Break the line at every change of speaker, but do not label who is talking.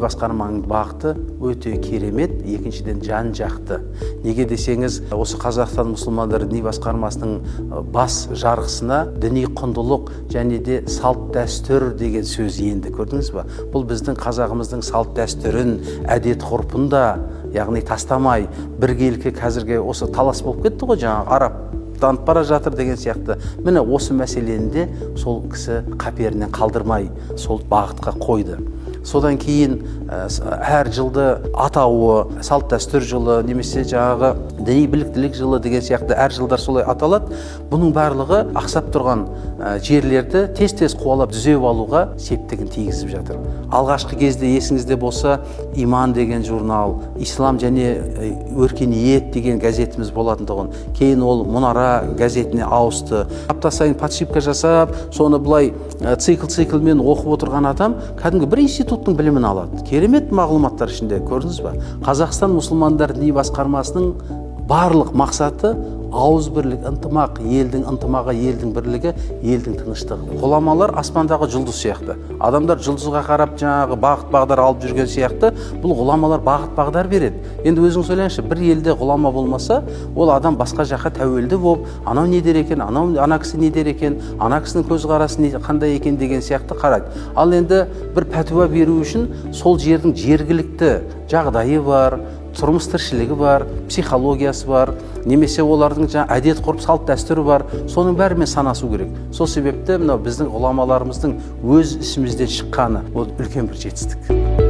басқарманың бағыты өте керемет, екіншіден жан-жақты. Неге десеңіз, осы Қазақстан мұсылмандар діни басқармасының бас жарғысына діни құндылық және де салт дәстүр деген сөз енді, көрдіңіз ба? Бұл біздің қазағымыздың салт дәстүрін, әдет ғұрпын да, яғни тастамай, біргелкі қазірге осы талас болып кетті ғой, жаңағы араб танып бара жатыр деген сияқты. Міне осы мәселені де сол кісі қаперінен қалдырмай сол бағытқа қойды. Содан кейін әр жылды атауы салт дәстүр жылы немесе жаңағы діни біліктілік жылы деген сияқты әр жылдар солай аталады. Бұның барлығы ақсап тұрған жерлерді тез-тез қуалап түзеп алуға септігін тигізіп жатыр. Алғашқы кезде есіңізде болса, Иман деген журнал, Ислам және өркениет деген газетіміз болатындығын, кейін ол Мұнара газетіне ауысты. Апта сайын подшипка жасап, соны былай цикл-циклмен оқып отырған адам кәдімгі бір институттың білімін алады. Керемет мағлұматтар ішінде, көрдіңіз ба? Қазақстан мұсылмандар діни басқармасының барлық мақсаты ауыз бірлік, ынтымақ, елдің ынтымағы, елдің бірлігі, елдің тыныштығы. Ғұламалар аспандағы жұлдыз сияқты. Адамдар жұлдызға қарап жаңағы бағыт-бағдар алып жүрген сияқты, бұл ғұламалар бағыт-бағдар береді. Енді өзіңіз ойлаңызшы, бір елде ғұлама болмаса, ол адам басқа жаққа тәуелді болып, анау не дер екен, ана кісі не дер екен, ана кісінің көзқарасы қандай екен деген сияқты қарайды. Ал енді бір пәтуа беру үшін сол жердің жергілікті жағдайы бар, тұрмыс тіршілігі бар, психологиясы бар, немесе олардың әдет ғұрып салт дәстүрі бар, соның бәрімен санасу керек. Сол себепті мынау біздің ғұламаларымыздың өз ісімізден шыққаны ол үлкен бір жетістік.